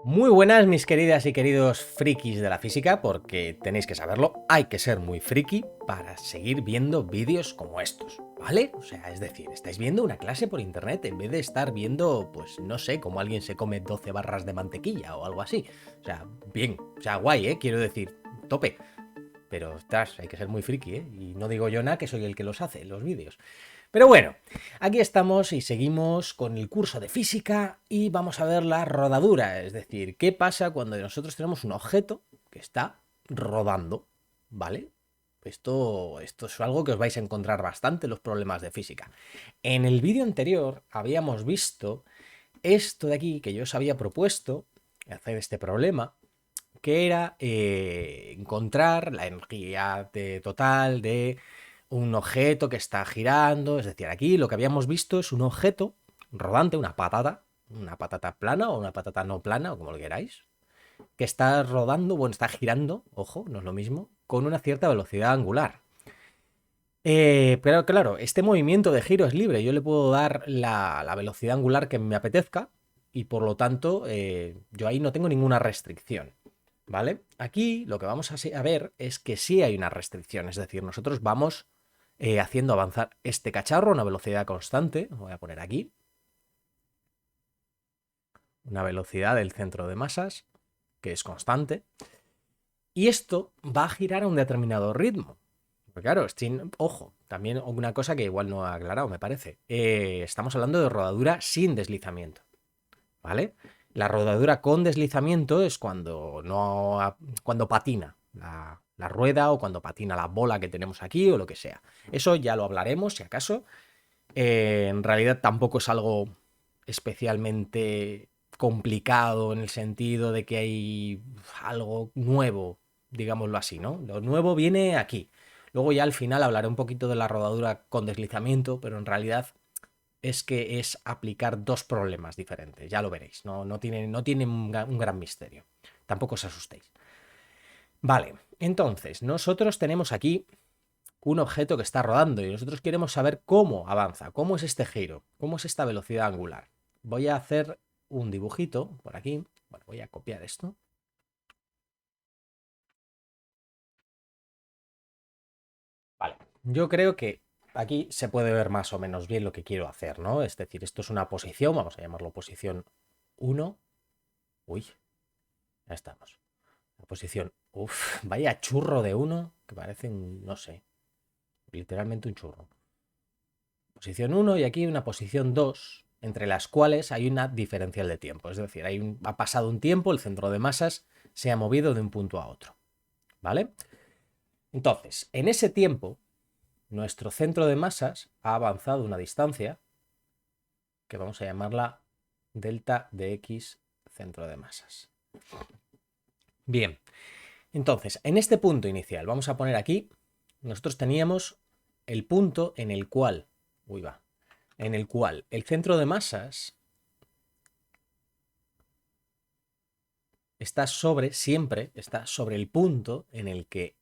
Muy buenas mis queridas y queridos frikis de la física, porque tenéis que saberlo, hay que ser muy friki para seguir viendo vídeos como estos, ¿vale? O sea, es decir, estáis viendo una clase por internet en vez de estar viendo, pues no sé, cómo alguien se come 12 barras de mantequilla o algo así. O sea, bien, o sea, guay, ¿eh? Quiero decir, tope. Pero, ostras, hay que ser muy friki, ¿eh? Y no digo yo nada, que soy el que los hace, los vídeos. Pero bueno, aquí estamos y seguimos con el curso de física y vamos a ver la rodadura, es decir, qué pasa cuando nosotros tenemos un objeto que está rodando, ¿vale? Esto es algo que os vais a encontrar bastante en los problemas de física. En el vídeo anterior habíamos visto esto de aquí que yo os había propuesto, hacer este problema, que era encontrar la energía total de un objeto que está girando. Es decir, aquí lo que habíamos visto es un objeto rodante, una patata plana o una patata no plana, o como lo queráis, que está rodando, bueno, está girando, ojo, no es lo mismo, con una cierta velocidad angular. Pero claro, este movimiento de giro es libre, yo le puedo dar la velocidad angular que me apetezca y por lo tanto yo ahí no tengo ninguna restricción. ¿Vale? Aquí lo que vamos a ver es que sí hay una restricción, es decir, nosotros vamos haciendo avanzar este cacharro a una velocidad constante, lo voy a poner aquí, una velocidad del centro de masas, que es constante, y esto va a girar a un determinado ritmo. Porque claro, ojo, también una cosa que igual no ha aclarado, me parece. Estamos hablando de rodadura sin deslizamiento, ¿vale? La rodadura con deslizamiento es cuando no cuando patina la rueda o cuando patina la bola que tenemos aquí o lo que sea. Eso ya lo hablaremos si acaso. En realidad tampoco es algo especialmente complicado en el sentido de que hay algo nuevo, digámoslo así, ¿no? Lo nuevo viene aquí. Luego ya al final hablaré un poquito de la rodadura con deslizamiento, pero en realidad es que es aplicar dos problemas diferentes, ya lo veréis, no tiene un gran misterio, tampoco os asustéis. Vale, entonces nosotros tenemos aquí un objeto que está rodando y nosotros queremos saber cómo avanza, cómo es este giro, cómo es esta velocidad angular. Voy a hacer un dibujito por aquí, bueno, voy a copiar esto. Vale, yo creo que aquí se puede ver más o menos bien lo que quiero hacer, ¿no? Es decir, esto es una posición, vamos a llamarlo posición uno. Uy, ya estamos. La posición. Uf, vaya churro de uno que parece un, no sé, literalmente un churro. Posición uno y aquí una posición 2 entre las cuales hay una diferencial de tiempo. Es decir, ha pasado un tiempo, el centro de masas se ha movido de un punto a otro. ¿Vale? Entonces, en ese tiempo, nuestro centro de masas ha avanzado una distancia que vamos a llamarla delta de x centro de masas. Bien, entonces, en este punto inicial, vamos a poner aquí, nosotros teníamos el punto en el cual, uy va, en el cual el centro de masas siempre está sobre el punto en el que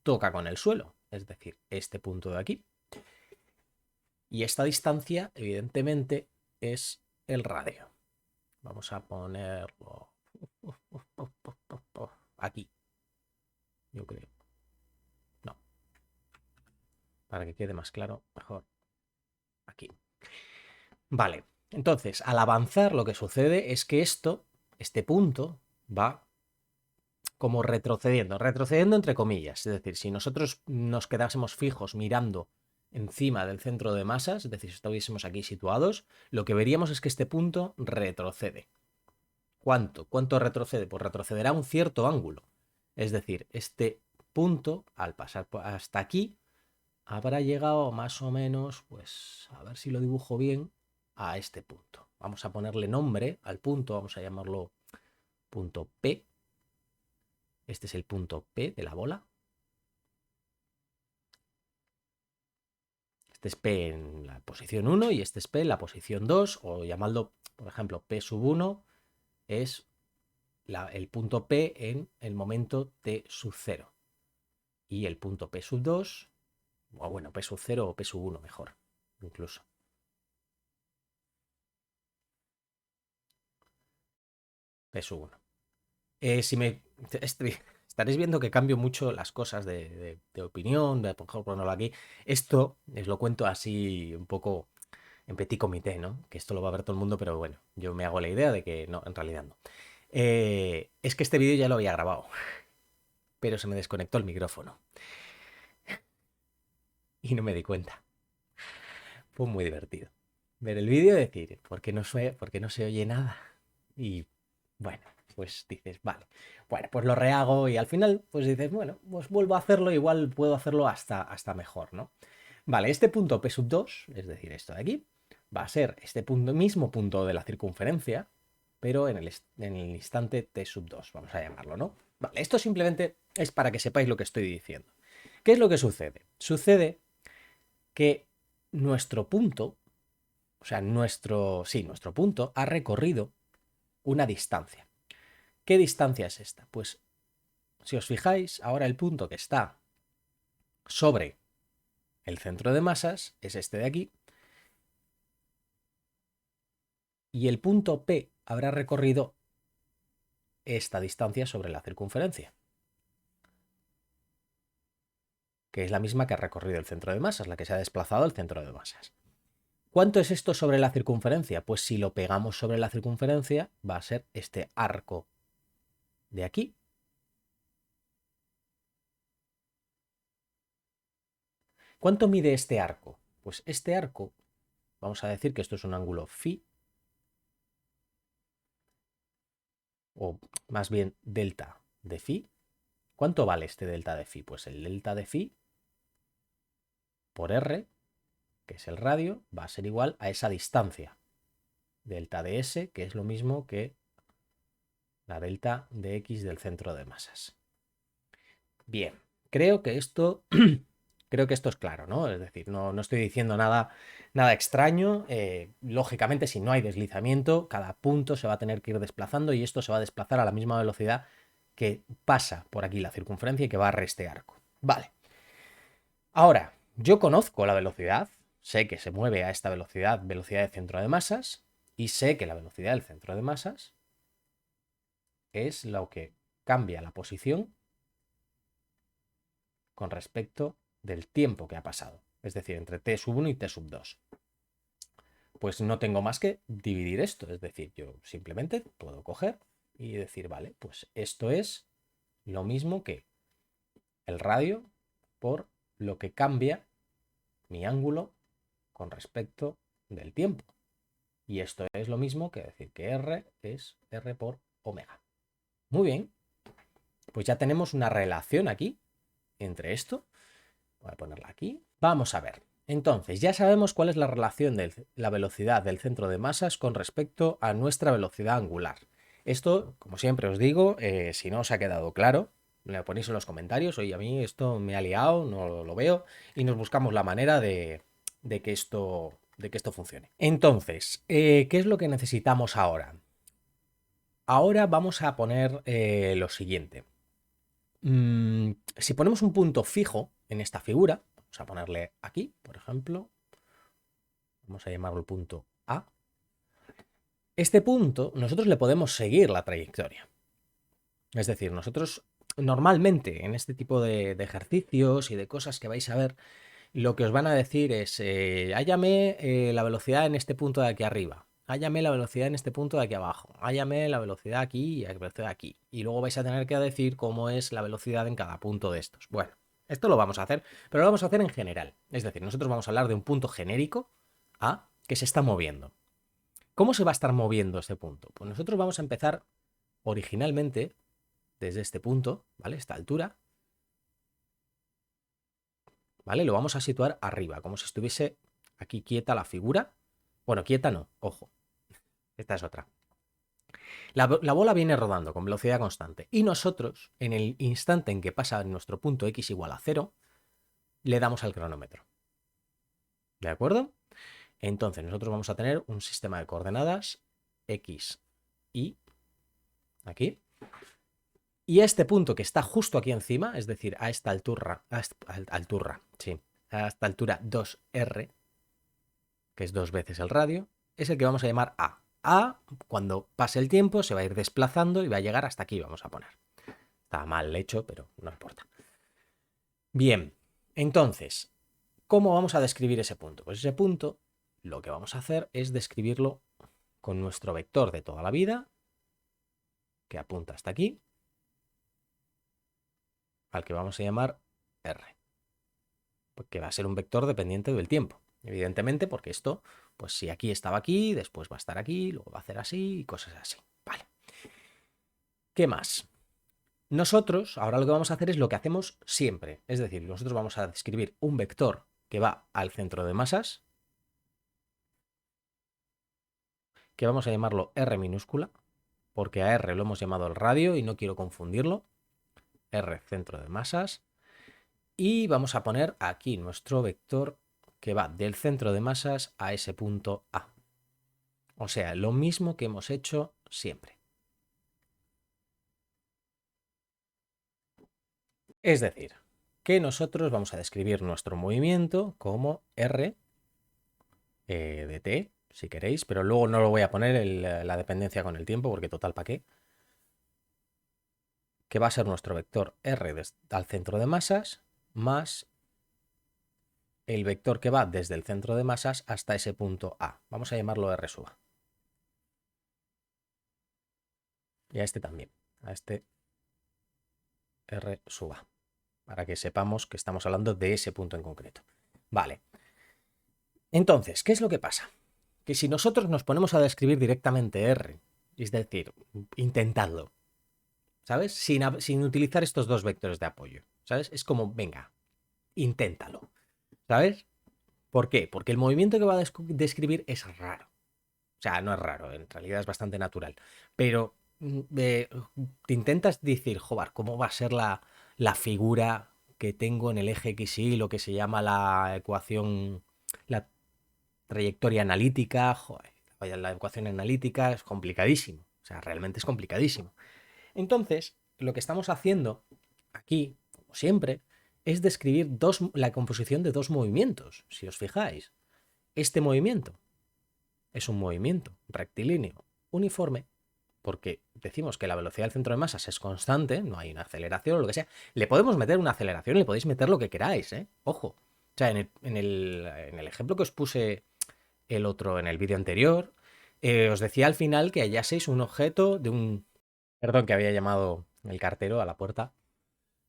toca con el suelo, es decir, este punto de aquí. Y esta distancia, evidentemente, es el radio. Vamos a ponerlo aquí, yo creo. No, para que quede más claro, mejor aquí. Vale, entonces, al avanzar lo que sucede es que este punto, va como retrocediendo entre comillas. Es decir, si nosotros nos quedásemos fijos mirando encima del centro de masas, es decir, si estuviésemos aquí situados, lo que veríamos es que este punto retrocede. ¿Cuánto? ¿Cuánto retrocede? Pues retrocederá un cierto ángulo. Es decir, este punto, al pasar hasta aquí, habrá llegado más o menos, pues, a ver si lo dibujo bien, a este punto. Vamos a ponerle nombre al punto, vamos a llamarlo punto P. Este es el punto P de la bola. Este es P en la posición 1 y este es P en la posición 2, o llamadlo, por ejemplo, P sub 1 es el punto P en el momento T sub 0. Y el punto P sub 2, o bueno, P sub 0 o P sub 1 mejor, incluso. P sub 1. Si me estaréis viendo que cambio mucho las cosas de opinión, por ejemplo, ponerlo aquí. Esto os lo cuento así un poco en petit comité, ¿no? Que esto lo va a ver todo el mundo, pero bueno, yo me hago la idea de que no, en realidad no. Es que este vídeo ya lo había grabado, pero se me desconectó el micrófono y no me di cuenta. Fue muy divertido ver el vídeo y decir, por qué no se oye nada? Y bueno, pues dices, vale, bueno, pues lo rehago y al final, pues dices, bueno, pues vuelvo a hacerlo, igual puedo hacerlo hasta mejor, ¿no? Vale, este punto P sub 2, es decir, esto de aquí, va a ser este punto, mismo punto de la circunferencia, pero en el instante T sub 2, vamos a llamarlo, ¿no? Vale, esto simplemente es para que sepáis lo que estoy diciendo. ¿Qué es lo que sucede? Sucede que nuestro punto, o sea, nuestro punto ha recorrido una distancia. ¿Qué distancia es esta? Pues si os fijáis, ahora el punto que está sobre el centro de masas es este de aquí, y el punto P habrá recorrido esta distancia sobre la circunferencia, que es la misma que ha recorrido el centro de masas, la que se ha desplazado al centro de masas. ¿Cuánto es esto sobre la circunferencia? Pues si lo pegamos sobre la circunferencia, va a ser este arco de aquí. ¿Cuánto mide este arco? Pues este arco, vamos a decir que esto es un ángulo phi, o más bien delta de phi. ¿Cuánto vale este delta de phi? Pues el delta de phi por r, que es el radio, va a ser igual a esa distancia. Delta de s, que es lo mismo que la delta de x del centro de masas. Bien, creo que esto es claro, ¿no? Es decir, no estoy diciendo nada extraño. Lógicamente, si no hay deslizamiento, cada punto se va a tener que ir desplazando y esto se va a desplazar a la misma velocidad que pasa por aquí la circunferencia y que barre este arco. Vale. Ahora, yo conozco la velocidad, sé que se mueve a esta velocidad, velocidad de centro de masas, y sé que la velocidad del centro de masas es lo que cambia la posición con respecto del tiempo que ha pasado, es decir, entre t sub 1 y t sub 2. Pues no tengo más que dividir esto, es decir, yo simplemente puedo coger y decir, vale, pues esto es lo mismo que el radio por lo que cambia mi ángulo con respecto del tiempo. Y esto es lo mismo que decir que R es R por omega. Muy bien, pues ya tenemos una relación aquí entre esto. Voy a ponerla aquí. Vamos a ver. Entonces, ya sabemos cuál es la relación de la velocidad del centro de masas con respecto a nuestra velocidad angular. Esto, como siempre os digo, si no os ha quedado claro, me lo ponéis en los comentarios. Oye, a mí esto me ha liado, no lo veo, y nos buscamos la manera de que esto funcione. Entonces, ¿qué es lo que necesitamos ahora? Ahora vamos a poner lo siguiente. Si ponemos un punto fijo en esta figura, vamos a ponerle aquí, por ejemplo, vamos a llamarlo el punto A. Este punto nosotros le podemos seguir la trayectoria. Es decir, nosotros normalmente en este tipo de ejercicios y de cosas que vais a ver, lo que os van a decir es, hállame la velocidad en este punto de aquí arriba, hállame la velocidad en este punto de aquí abajo, hállame la velocidad aquí y la velocidad aquí. Y luego vais a tener que decir cómo es la velocidad en cada punto de estos. Bueno, esto lo vamos a hacer, pero lo vamos a hacer en general. Es decir, nosotros vamos a hablar de un punto genérico A que se está moviendo. ¿Cómo se va a estar moviendo este punto? Pues nosotros vamos a empezar originalmente desde este punto, ¿vale? Esta altura, ¿vale? Lo vamos a situar arriba, como si estuviese aquí quieta la figura. Bueno, quieta no, ojo. Esta es otra. La bola viene rodando con velocidad constante y nosotros, en el instante en que pasa nuestro punto x igual a 0, le damos al cronómetro. ¿De acuerdo? Entonces nosotros vamos a tener un sistema de coordenadas x, y, aquí. Y este punto que está justo aquí encima, es decir, a esta altura, a esta altura 2r, que es 2 veces el radio, es el que vamos a llamar A. A, cuando pase el tiempo, se va a ir desplazando y va a llegar hasta aquí, vamos a poner. Está mal hecho, pero no importa. Bien, entonces, ¿cómo vamos a describir ese punto? Pues ese punto, lo que vamos a hacer es describirlo con nuestro vector de toda la vida, que apunta hasta aquí, al que vamos a llamar R, que va a ser un vector dependiente del tiempo, evidentemente, porque esto, pues si aquí estaba aquí, después va a estar aquí, luego va a hacer así y cosas así. Vale. ¿Qué más? Nosotros, ahora lo que vamos a hacer es lo que hacemos siempre, es decir, nosotros vamos a describir un vector que va al centro de masas, que vamos a llamarlo R minúscula, porque a R lo hemos llamado el radio y no quiero confundirlo. R centro de masas. Y vamos a poner aquí nuestro vector que va del centro de masas a ese punto A. O sea, lo mismo que hemos hecho siempre. Es decir, que nosotros vamos a describir nuestro movimiento como R de t, si queréis, pero luego no lo voy a poner la dependencia con el tiempo, porque total, ¿para qué? Que va a ser nuestro vector R al centro de masas más el vector que va desde el centro de masas hasta ese punto A. Vamos a llamarlo R sub A. Y a este también, a este R sub A, para que sepamos que estamos hablando de ese punto en concreto. Vale. Entonces, ¿qué es lo que pasa? Que si nosotros nos ponemos a describir directamente R, es decir, intentadlo, ¿sabes? Sin utilizar estos dos vectores de apoyo, ¿sabes? Es como, venga, inténtalo, ¿sabes? ¿Por qué? Porque el movimiento que va a describir es raro. O sea, no es raro, en realidad es bastante natural. Pero te intentas decir, joder, ¿cómo va a ser la figura que tengo en el eje XY, lo que se llama la ecuación, la trayectoria analítica? Joder, la ecuación analítica es complicadísimo. O sea, realmente es complicadísimo. Entonces, lo que estamos haciendo aquí, como siempre, es describir la composición de dos movimientos, si os fijáis. Este movimiento es un movimiento rectilíneo uniforme, porque decimos que la velocidad del centro de masas es constante, no hay una aceleración o lo que sea. Le podemos meter una aceleración, le podéis meter lo que queráis, ¿eh? Ojo. O sea, en el ejemplo que os puse en el vídeo anterior, os decía al final que hallaseis un objeto de un... Perdón, que había llamado el cartero a la puerta.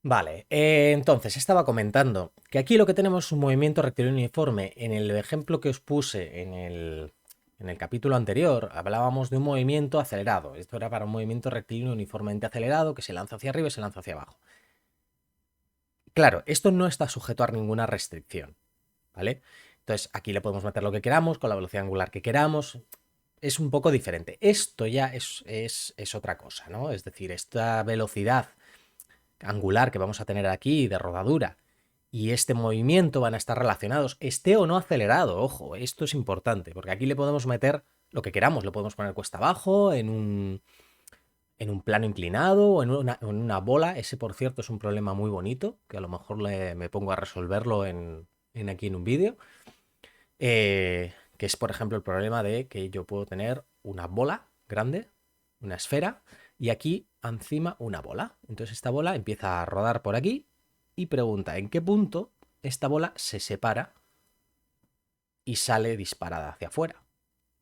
Vale, entonces estaba comentando que aquí lo que tenemos es un movimiento rectilíneo uniforme. En el ejemplo que os puse en el capítulo anterior hablábamos de un movimiento acelerado. Esto era para un movimiento rectilíneo uniformemente acelerado que se lanza hacia arriba y se lanza hacia abajo. Claro, esto no está sujeto a ninguna restricción, ¿vale? Entonces aquí le podemos meter lo que queramos, con la velocidad angular que queramos. Es un poco diferente. Esto ya es otra cosa, ¿no? Es decir, esta velocidad angular que vamos a tener aquí de rodadura y este movimiento van a estar relacionados, esté o no acelerado, ojo, esto es importante, porque aquí le podemos meter lo que queramos, le podemos poner cuesta abajo, en un plano inclinado o en una bola. Ese, por cierto, es un problema muy bonito, que a lo mejor me pongo a resolverlo aquí en un vídeo, que es, por ejemplo, el problema de que yo puedo tener una bola grande, una esfera, y aquí encima una bola. Entonces esta bola empieza a rodar por aquí y pregunta en qué punto esta bola se separa y sale disparada hacia afuera.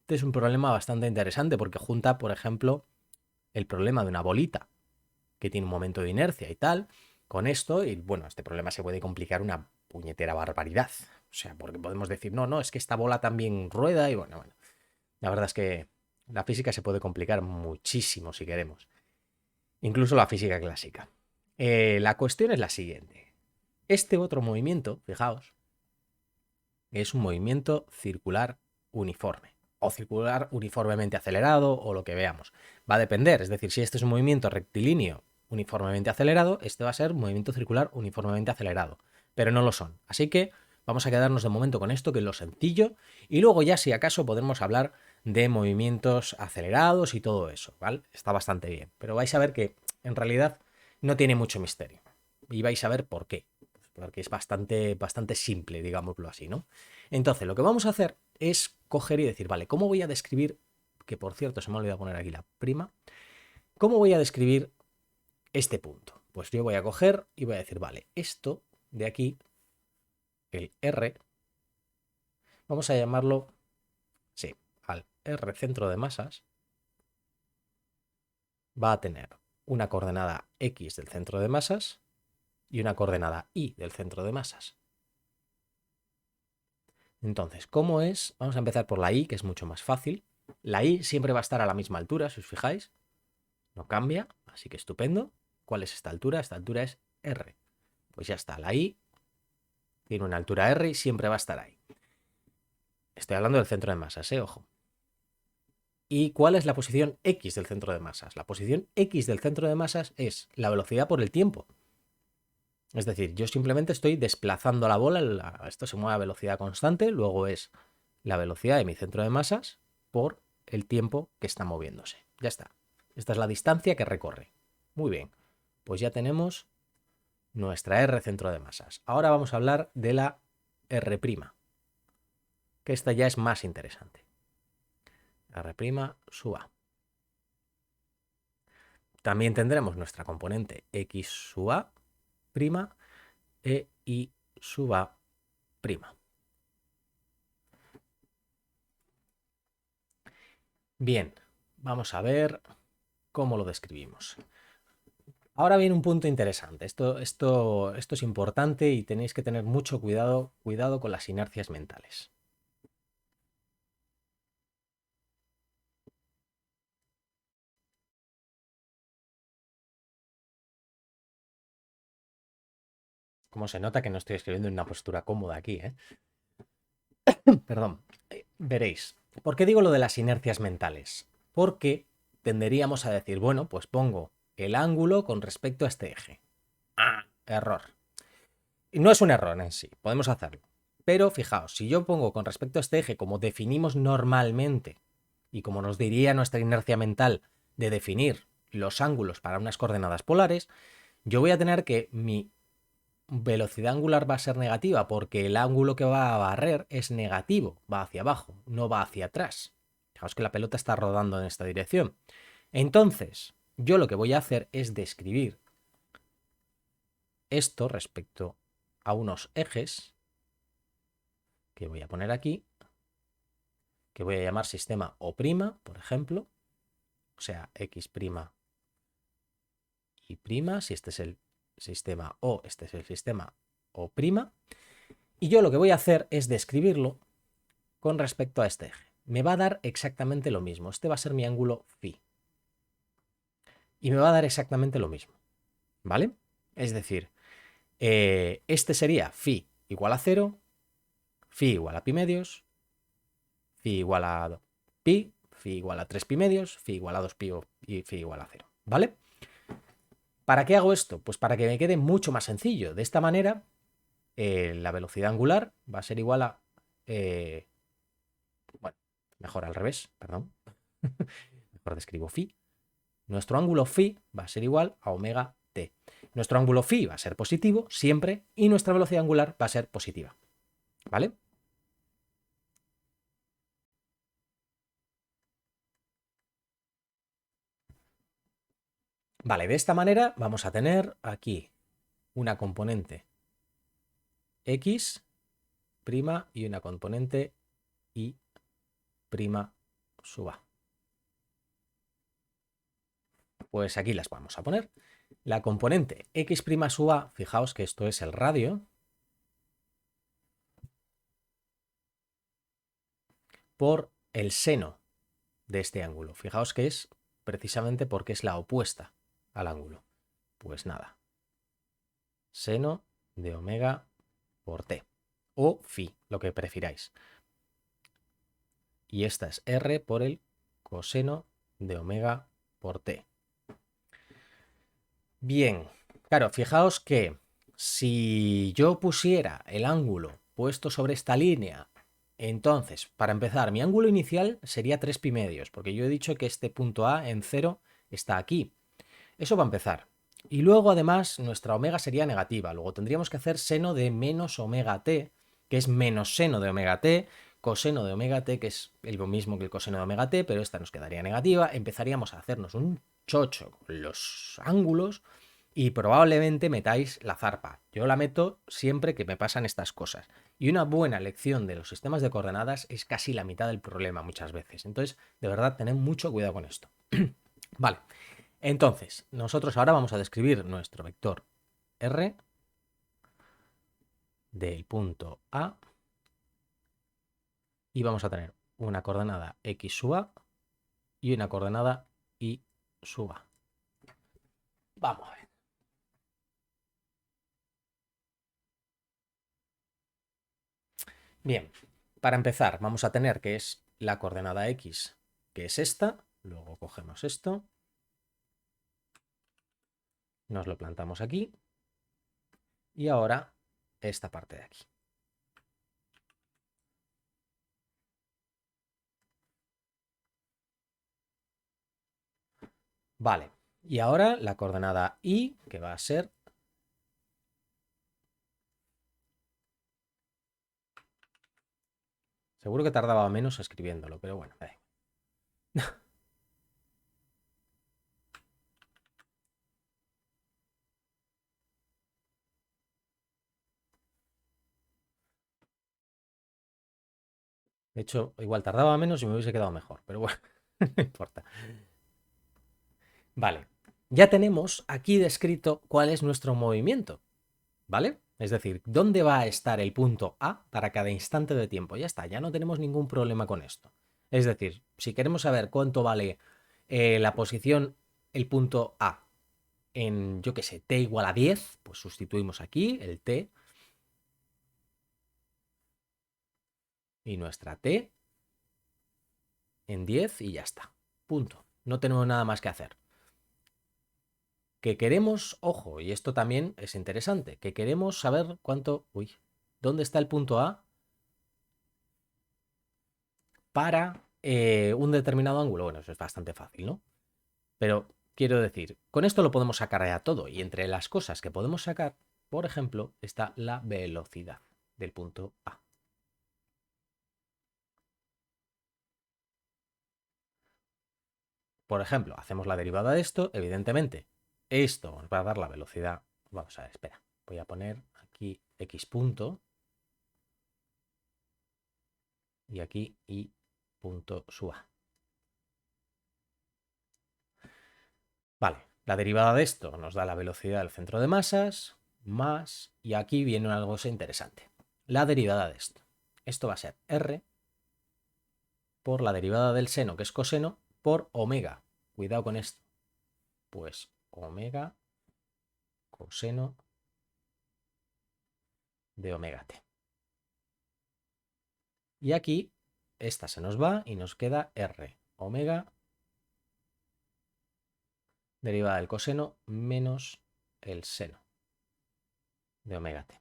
Este es un problema bastante interesante porque junta, por ejemplo, el problema de una bolita que tiene un momento de inercia y tal, con esto, y bueno, este problema se puede complicar una puñetera barbaridad. O sea, porque podemos decir, no, no, es que esta bola también rueda y bueno. La verdad es que la física se puede complicar muchísimo si queremos. Incluso la física clásica. La cuestión es la siguiente. Este otro movimiento, fijaos, es un movimiento circular uniforme. O circular uniformemente acelerado, o lo que veamos. Va a depender, es decir, si este es un movimiento rectilíneo uniformemente acelerado, este va a ser un movimiento circular uniformemente acelerado. Pero no lo son. Así que vamos a quedarnos de momento con esto, que es lo sencillo, y luego ya si acaso podremos hablar de movimientos acelerados y todo eso, ¿vale? Está bastante bien. Pero vais a ver que en realidad no tiene mucho misterio. Y vais a ver por qué. Porque es bastante, bastante simple, digámoslo así, ¿no? Entonces, lo que vamos a hacer es coger y decir, vale, ¿cómo voy a describir que por cierto se me ha olvidado poner aquí la prima. ¿Cómo voy a describir este punto? Pues yo voy a coger y voy a decir, vale, esto de aquí, el R, vamos a llamarlo, sí, al R centro de masas, va a tener una coordenada X del centro de masas y una coordenada Y del centro de masas. Entonces, ¿cómo es? Vamos a empezar por la Y, que es mucho más fácil. La Y siempre va a estar a la misma altura, si os fijáis. No cambia, así que estupendo. ¿Cuál es esta altura? Esta altura es R. Pues ya está, la Y tiene una altura R y siempre va a estar ahí. Estoy hablando del centro de masas, ojo. ¿Y cuál es la posición X del centro de masas? La posición X del centro de masas es la velocidad por el tiempo. Es decir, yo simplemente estoy desplazando la bola, esto se mueve a velocidad constante, luego es la velocidad de mi centro de masas por el tiempo que está moviéndose. Ya está. Esta es la distancia que recorre. Muy bien. Pues ya tenemos nuestra R centro de masas. Ahora vamos a hablar de la R', que esta ya es más interesante. R' sub A. También tendremos nuestra componente X sub A' e Y sub A'. Bien, vamos a ver cómo lo describimos. Ahora viene un punto interesante. Esto es importante y tenéis que tener mucho cuidado con las inercias mentales. Como se nota que no estoy escribiendo en una postura cómoda aquí, ¿eh? Perdón. Veréis. ¿Por qué digo lo de las inercias mentales? Porque tenderíamos a decir, bueno, pues pongo el ángulo con respecto a este eje. Error. Y no es un error en sí, podemos hacerlo. Pero fijaos, si yo pongo con respecto a este eje como definimos normalmente y como nos diría nuestra inercia mental de definir los ángulos para unas coordenadas polares, yo voy a tener que mi velocidad angular va a ser negativa porque el ángulo que va a barrer es negativo, va hacia abajo, no va hacia atrás. Fijaos que la pelota está rodando en esta dirección. Entonces, yo lo que voy a hacer es describir esto respecto a unos ejes que voy a poner aquí, que voy a llamar sistema O', por ejemplo, o sea, X' Y', si este es el sistema O, este es el sistema O', y yo lo que voy a hacer es describirlo con respecto a este eje. Me va a dar exactamente lo mismo. Este va a ser mi ángulo phi. Y me va a dar exactamente lo mismo. ¿Vale? Es decir, este sería phi igual a 0, phi igual a pi medios, phi igual a pi, phi igual a 3 pi medios, phi igual a 2 pi y phi igual a 0. ¿Vale? ¿Para qué hago esto? Pues para que me quede mucho más sencillo. De esta manera, la velocidad angular va a ser igual a... bueno, mejor al revés, perdón. Mejor describo phi. Nuestro ángulo phi va a ser igual a omega t. Nuestro ángulo phi va a ser positivo siempre y nuestra velocidad angular va a ser positiva. ¿Vale? Vale, de esta manera vamos a tener aquí una componente X' y una componente Y' sub A. Pues aquí las vamos a poner. La componente X' sub A, fijaos que esto es el radio, por el seno de este ángulo. Fijaos que es precisamente porque es la opuesta al ángulo. Pues nada, seno de omega por t, o phi, lo que prefiráis. Y esta es R por el coseno de omega por t. Bien, claro, fijaos que si yo pusiera el ángulo puesto sobre esta línea, entonces, para empezar, mi ángulo inicial sería 3 pi medios, porque yo he dicho que este punto A en 0 está aquí. Eso va a empezar. Y luego, además, nuestra omega sería negativa. Luego tendríamos que hacer seno de menos omega t, que es menos seno de omega t, coseno de omega t, que es lo mismo que el coseno de omega t, pero esta nos quedaría negativa. Empezaríamos a hacernos un chocho con los ángulos y probablemente metáis la zarpa. Yo la meto siempre que me pasan estas cosas. Y una buena lección de los sistemas de coordenadas es casi la mitad del problema muchas veces. Entonces, de verdad, tened mucho cuidado con esto. Vale, entonces, nosotros ahora vamos a describir nuestro vector R del punto A y vamos a tener una coordenada X sub A y una coordenada Y sub A. Vamos a ver. Bien, para empezar vamos a tener que es la coordenada X, que es esta, luego cogemos esto, nos lo plantamos aquí y ahora esta parte de aquí. Vale, y ahora la coordenada Y, que va a ser seguro que tardaba menos escribiéndolo, pero bueno. De hecho, igual tardaba menos y me hubiese quedado mejor, pero bueno, no importa. Vale, ya tenemos aquí descrito cuál es nuestro movimiento, ¿vale? Es decir, dónde va a estar el punto A para cada instante de tiempo. Ya está, ya no tenemos ningún problema con esto. Es decir, si queremos saber cuánto vale la posición, el punto A en, yo qué sé, t igual a 10, pues sustituimos aquí el t y nuestra t en 10 y ya está. Punto. No tenemos nada más que hacer. Que queremos, ojo, y esto también es interesante, que queremos saber cuánto, dónde está el punto A para un determinado ángulo. Bueno, eso es bastante fácil, ¿no? Pero quiero decir, con esto lo podemos sacar ya todo, y entre las cosas que podemos sacar, por ejemplo, está la velocidad del punto A. Por ejemplo, hacemos la derivada de esto, evidentemente, esto nos va a dar la velocidad. Vamos a ver, espera, voy a poner aquí x punto y aquí y punto sub A. Vale, la derivada de esto nos da la velocidad del centro de masas, más, y aquí viene una cosa interesante. La derivada de esto. Esto va a ser R por la derivada del seno, que es coseno, por omega. Cuidado con esto. Pues omega coseno de omega t. Y aquí esta se nos va y nos queda R, omega, derivada del coseno, menos el seno de omega t.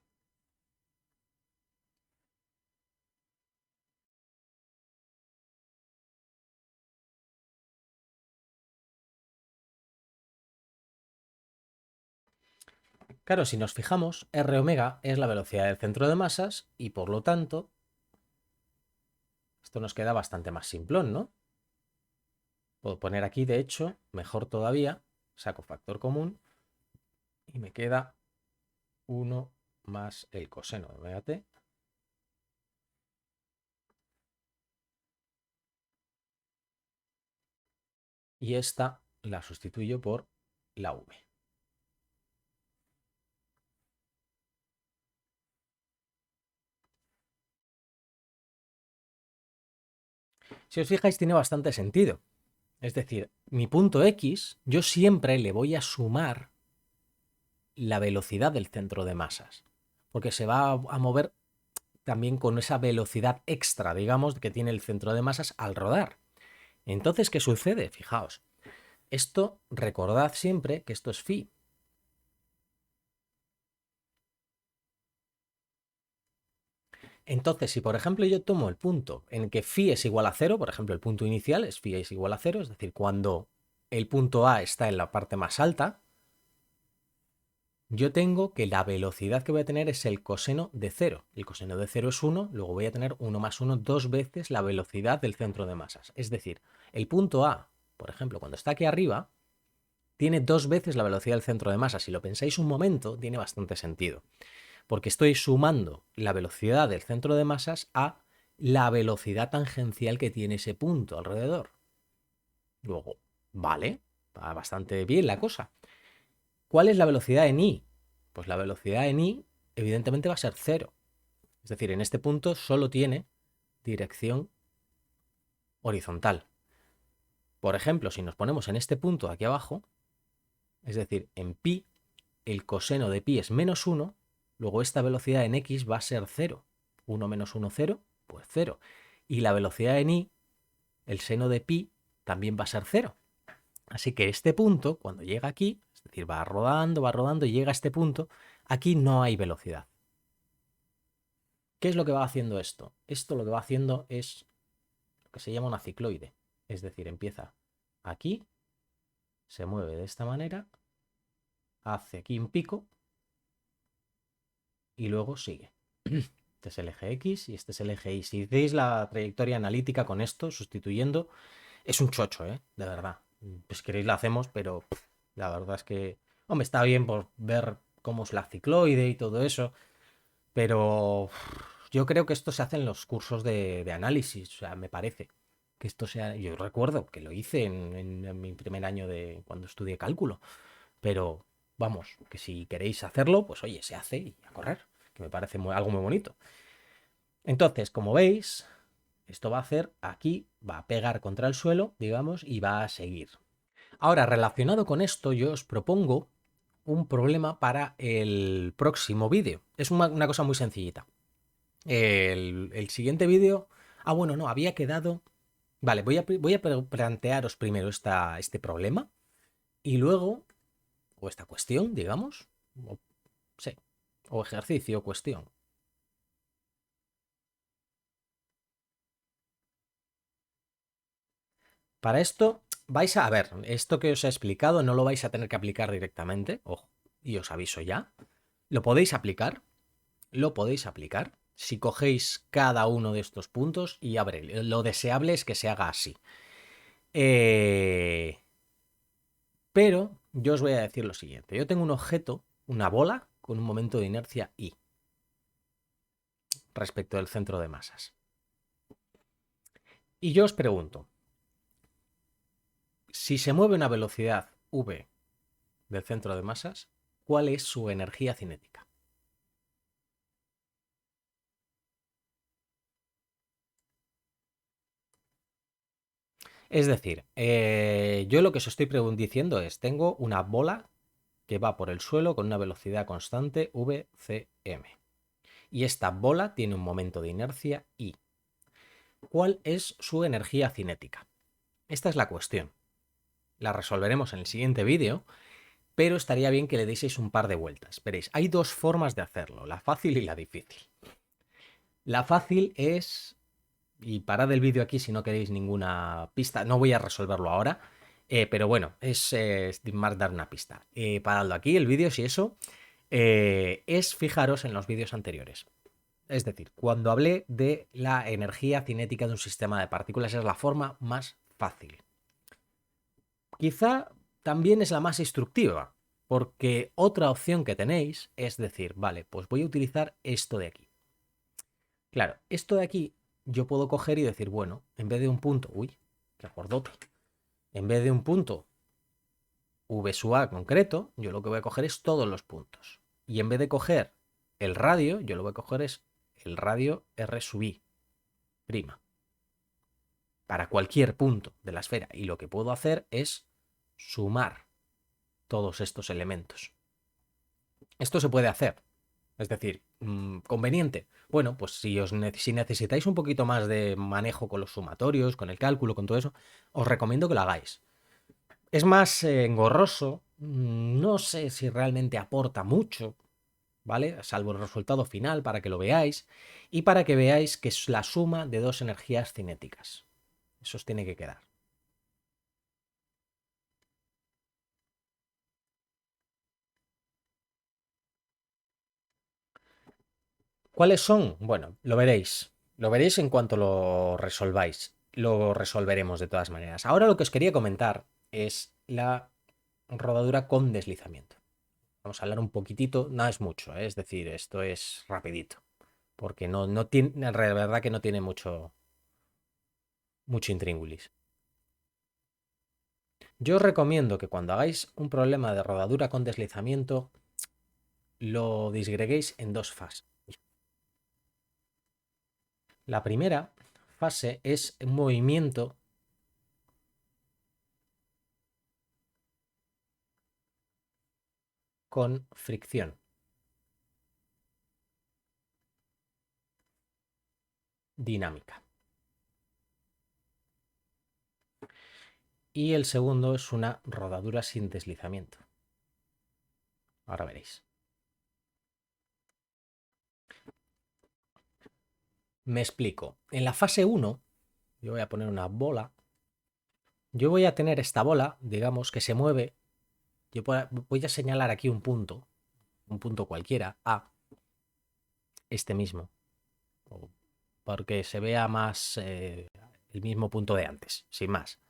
Claro, si nos fijamos, R omega es la velocidad del centro de masas y por lo tanto esto nos queda bastante más simplón, ¿no? Puedo poner aquí, de hecho, mejor todavía, saco factor común y me queda 1 más el coseno de omega t. Y esta la sustituyo por la v. Si os fijáis, tiene bastante sentido. Es decir, mi punto X, yo siempre le voy a sumar la velocidad del centro de masas, porque se va a mover también con esa velocidad extra, digamos, que tiene el centro de masas al rodar. Entonces, ¿qué sucede? Fijaos, esto, recordad siempre que esto es phi. Entonces, si por ejemplo yo tomo el punto en que phi es igual a 0, por ejemplo, el punto inicial es phi es igual a 0, es decir, cuando el punto A está en la parte más alta, yo tengo que la velocidad que voy a tener es el coseno de 0. El coseno de 0 es 1, luego voy a tener 1 más 1 dos veces la velocidad del centro de masas. Es decir, el punto A, por ejemplo, cuando está aquí arriba, tiene dos veces la velocidad del centro de masa. Si lo pensáis un momento, tiene bastante sentido. Porque estoy sumando la velocidad del centro de masas a la velocidad tangencial que tiene ese punto alrededor. Luego, vale, va bastante bien la cosa. ¿Cuál es la velocidad en i? Pues la velocidad en i evidentemente va a ser cero. Es decir, en este punto solo tiene dirección horizontal. Por ejemplo, si nos ponemos en este punto de aquí abajo, es decir, en pi, el coseno de pi es menos 1, luego esta velocidad en x va a ser 0. 1 menos 1, 0, pues 0. Y la velocidad en y, el seno de pi, también va a ser 0. Así que este punto, cuando llega aquí, es decir, va rodando y llega a este punto, aquí no hay velocidad. ¿Qué es lo que va haciendo esto? Esto lo que va haciendo es lo que se llama una cicloide. Es decir, empieza aquí, se mueve de esta manera, hace aquí un pico y luego sigue. Este es el eje X y este es el eje Y. Si hacéis la trayectoria analítica con esto, sustituyendo, es un chocho, ¿eh? De verdad. Pues si queréis la hacemos, pero la verdad es que, hombre, está bien por ver cómo es la cicloide y todo eso, pero yo creo que esto se hace en los cursos de análisis, o sea, me parece que esto sea, yo recuerdo que lo hice en mi primer año de cuando estudié cálculo, pero vamos, que si queréis hacerlo, pues oye, se hace y a correr, que me parece algo muy bonito. Entonces, como veis, esto va a hacer aquí, va a pegar contra el suelo, digamos, y va a seguir. Ahora, relacionado con esto, yo os propongo un problema para el próximo vídeo. Es una cosa muy sencillita. El siguiente vídeo... Ah, bueno, no, había quedado... Vale, voy a plantearos primero este problema y luego, o esta cuestión, digamos, o, sí, o ejercicio, cuestión. Para esto vais a ver, esto que os he explicado no lo vais a tener que aplicar directamente, ojo, y os aviso ya. Lo podéis aplicar, lo podéis aplicar si cogéis cada uno de estos puntos y abre, lo deseable es que se haga así. Pero yo os voy a decir lo siguiente, yo tengo un objeto, una bola, con un momento de inercia i respecto del centro de masas. Y yo os pregunto, si se mueve a una velocidad v del centro de masas, ¿cuál es su energía cinética? Es decir, yo lo que os estoy diciendo es, tengo una bola que va por el suelo con una velocidad constante vcm. Y esta bola tiene un momento de inercia I. ¿Cuál es su energía cinética? Esta es la cuestión. La resolveremos en el siguiente vídeo, pero estaría bien que le dieseis un par de vueltas. Veréis, hay dos formas de hacerlo, la fácil y la difícil. La fácil es, y parad el vídeo aquí si no queréis ninguna pista, no voy a resolverlo ahora, pero bueno, es más dar una pista. Paradlo aquí, el vídeo, si eso, es fijaros en los vídeos anteriores. Es decir, cuando hablé de la energía cinética de un sistema de partículas es la forma más fácil. Quizá también es la más instructiva, porque otra opción que tenéis es decir, vale, pues voy a utilizar esto de aquí. Claro, esto de aquí yo puedo coger y decir, bueno, en vez de un punto, uy, qué acordote, en vez de un punto v sub a concreto, yo lo que voy a coger es todos los puntos. Y en vez de coger el radio, yo lo que voy a coger es el radio r sub i prima para cualquier punto de la esfera. Y lo que puedo hacer es sumar todos estos elementos. Esto se puede hacer. Es decir, conveniente. Bueno, pues si necesitáis un poquito más de manejo con los sumatorios, con el cálculo, con todo eso, os recomiendo que lo hagáis. Es más engorroso, no sé si realmente aporta mucho, ¿vale? Salvo el resultado final para que lo veáis y para que veáis que es la suma de dos energías cinéticas. Eso os tiene que quedar. ¿Cuáles son? Bueno, lo veréis. Lo veréis en cuanto lo resolváis. Lo resolveremos de todas maneras. Ahora lo que os quería comentar es la rodadura con deslizamiento. Vamos a hablar un poquitito, no es mucho, ¿eh? Es decir, esto es rapidito, porque no tiene, la verdad que no tiene mucho intríngulis. Yo os recomiendo que cuando hagáis un problema de rodadura con deslizamiento, lo disgreguéis en dos fases. La primera fase es un movimiento con fricción dinámica. Y el segundo es una rodadura sin deslizamiento. Ahora veréis. Me explico. En la fase 1, yo voy a poner una bola. Yo voy a tener esta bola, digamos, que se mueve. Yo voy a señalar aquí un punto cualquiera, A, este mismo, porque se vea más el mismo punto de antes, sin más.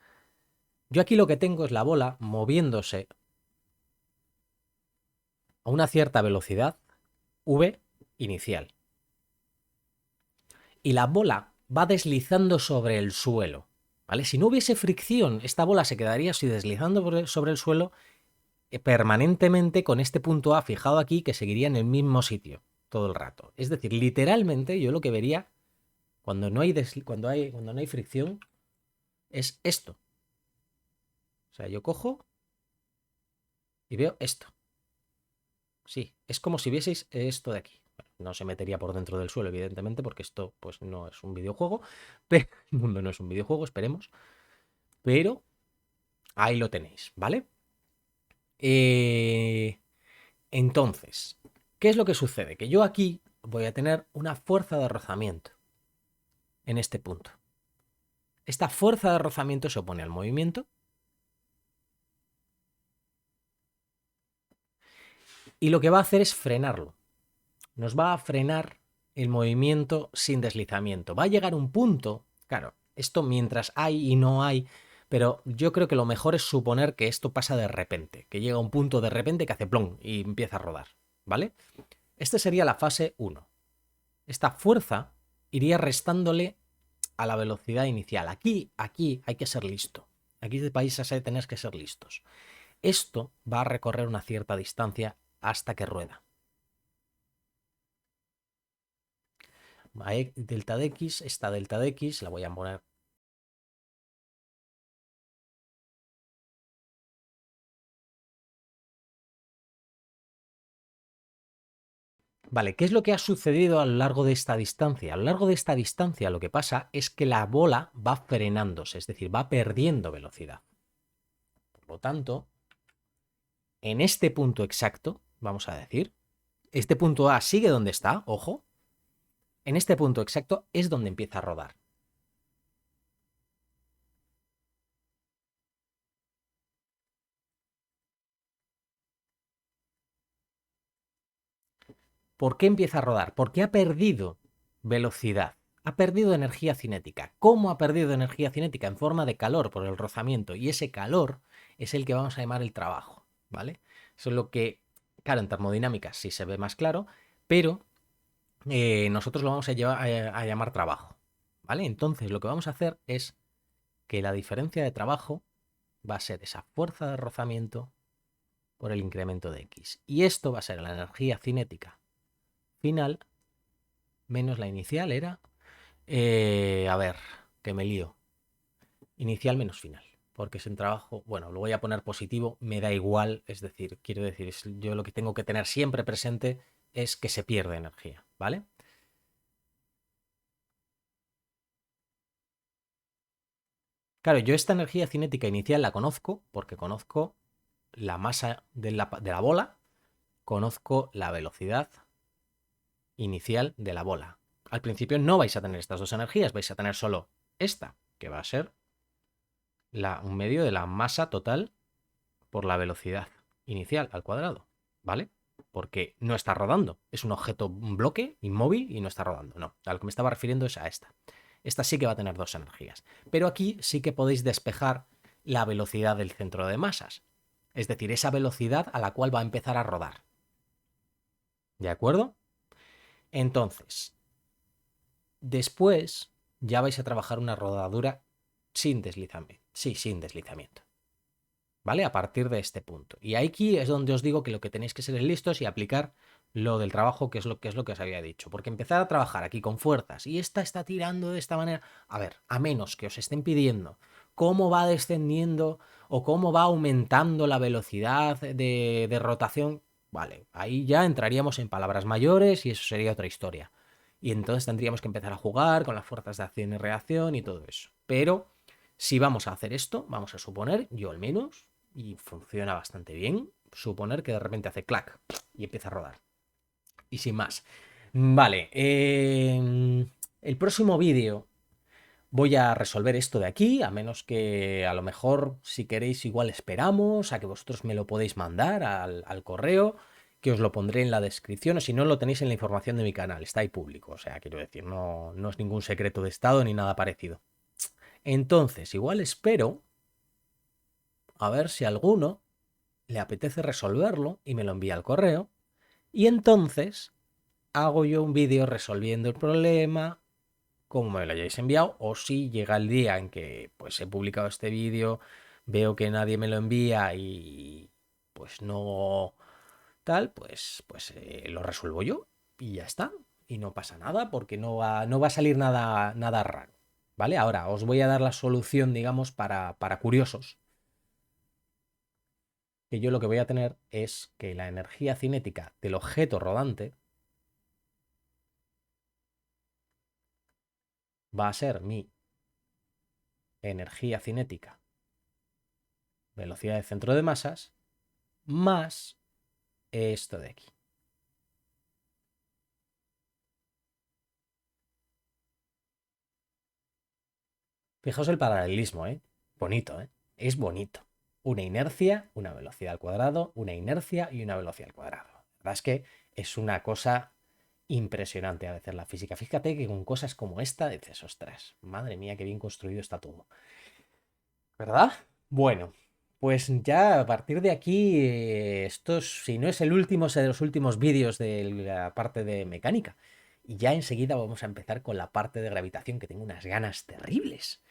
Yo aquí lo que tengo es la bola moviéndose a una cierta velocidad, V inicial. Y la bola va deslizando sobre el suelo. ¿Vale? Si no hubiese fricción, esta bola se quedaría así deslizando sobre el suelo permanentemente con este punto A fijado aquí que seguiría en el mismo sitio todo el rato. Es decir, literalmente yo lo que vería cuando no hay, cuando no hay fricción es esto. O sea, yo cojo y veo esto. Sí, es como si vieseis esto de aquí. Bueno, no se metería por dentro del suelo, evidentemente, porque esto pues no es un videojuego. Pero el mundo no es un videojuego, esperemos. Pero ahí lo tenéis, ¿vale? Eh, entonces, ¿qué es lo que sucede? Que yo aquí voy a tener una fuerza de rozamiento en este punto. Esta fuerza de rozamiento se opone al movimiento y lo que va a hacer es frenarlo. Nos va a frenar el movimiento sin deslizamiento. Va a llegar un punto, claro, esto mientras hay y no hay, pero yo creo que lo mejor es suponer que esto pasa de repente, que llega un punto de repente que hace plom y empieza a rodar, ¿vale? Esta sería la fase 1. Esta fuerza iría restándole a la velocidad inicial. Aquí hay que ser listo. Aquí de países hay tenéis que ser listos. Esto va a recorrer una cierta distancia hasta que rueda. Delta de X, esta delta de X la voy a poner. Vale, ¿qué es lo que ha sucedido a lo largo de esta distancia? A lo largo de esta distancia lo que pasa es que la bola va frenándose, es decir, va perdiendo velocidad. Por lo tanto, en este punto exacto, vamos a decir, este punto A sigue donde está, ojo, en este punto exacto es donde empieza a rodar. ¿Por qué empieza a rodar? Porque ha perdido velocidad, ha perdido energía cinética. ¿Cómo ha perdido energía cinética? En forma de calor por el rozamiento. Y ese calor es el que vamos a llamar el trabajo, ¿vale? Eso es lo que, claro, en termodinámica sí se ve más claro, pero nosotros lo vamos a llamar trabajo, ¿vale? Entonces lo que vamos a hacer es que la diferencia de trabajo va a ser esa fuerza de rozamiento por el incremento de X. Y esto va a ser la energía cinética final menos la inicial era... a ver, que me lío. Inicial menos final. Porque es en trabajo, bueno, lo voy a poner positivo, me da igual, es decir, quiero decir, yo lo que tengo que tener siempre presente es que se pierde energía, ¿vale? Claro, yo esta energía cinética inicial la conozco porque conozco la masa de la bola, conozco la velocidad inicial de la bola. Al principio no vais a tener estas dos energías, vais a tener solo esta, que va a ser un medio de la masa total por la velocidad inicial al cuadrado, ¿vale? porque no está rodando. Es un objeto, un bloque inmóvil y no está rodando. No, a lo que me estaba refiriendo es a esta. Esta sí que va a tener dos energías. Pero aquí sí que podéis despejar la velocidad del centro de masas. Es decir, esa velocidad a la cual va a empezar a rodar. ¿De acuerdo? Entonces, después ya vais a trabajar una rodadura sin deslizamiento. Sí, sin deslizamiento. ¿Vale? A partir de este punto. Y aquí es donde os digo que lo que tenéis que ser listos y aplicar lo del trabajo, que es lo que os había dicho. Porque empezar a trabajar aquí con fuerzas y esta está tirando de esta manera. A ver, a menos que os estén pidiendo cómo va descendiendo o cómo va aumentando la velocidad de rotación, vale, ahí ya entraríamos en palabras mayores y eso sería otra historia. Y entonces tendríamos que empezar a jugar con las fuerzas de acción y reacción y todo eso. Pero si vamos a hacer esto, vamos a suponer, yo al menos, y funciona bastante bien, suponer que de repente hace clac y empieza a rodar. Y sin más. Vale, el próximo vídeo voy a resolver esto de aquí, a menos que a lo mejor, si queréis, igual esperamos a que vosotros me lo podéis mandar al correo, que os lo pondré en la descripción, o si no, lo tenéis en la información de mi canal, está ahí público, o sea, quiero decir, no es ningún secreto de estado ni nada parecido. Entonces, igual espero a ver si a alguno le apetece resolverlo y me lo envía al correo, y entonces hago yo un vídeo resolviendo el problema, como me lo hayáis enviado, o si llega el día en que pues he publicado este vídeo, veo que nadie me lo envía y pues no tal, pues lo resuelvo yo y ya está. Y no pasa nada porque no va a salir nada raro. ¿Vale? Ahora os voy a dar la solución, digamos, para curiosos. Que yo lo que voy a tener es que la energía cinética del objeto rodante va a ser mi energía cinética, velocidad de centro de masas, más esto de aquí. Fijaos el paralelismo, ¿eh? Bonito, ¿eh? Es bonito. Una inercia, una velocidad al cuadrado, una inercia y una velocidad al cuadrado. La verdad es que es una cosa impresionante a veces la física. Fíjate que con cosas como esta dices, ostras, madre mía, qué bien construido está todo. ¿Verdad? Bueno, pues ya a partir de aquí, estos, si no es el último, es de los últimos vídeos de la parte de mecánica. Y ya enseguida vamos a empezar con la parte de gravitación, que tengo unas ganas terribles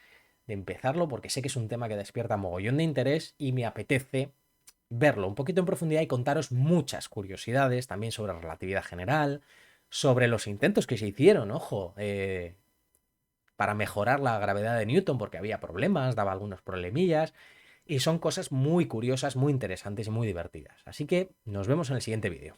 de empezarlo, porque sé que es un tema que despierta mogollón de interés y me apetece verlo un poquito en profundidad y contaros muchas curiosidades también sobre relatividad general, sobre los intentos que se hicieron, ojo, para mejorar la gravedad de Newton, porque había problemas, daba algunos problemillas, y son cosas muy curiosas, muy interesantes y muy divertidas. Así que nos vemos en el siguiente vídeo.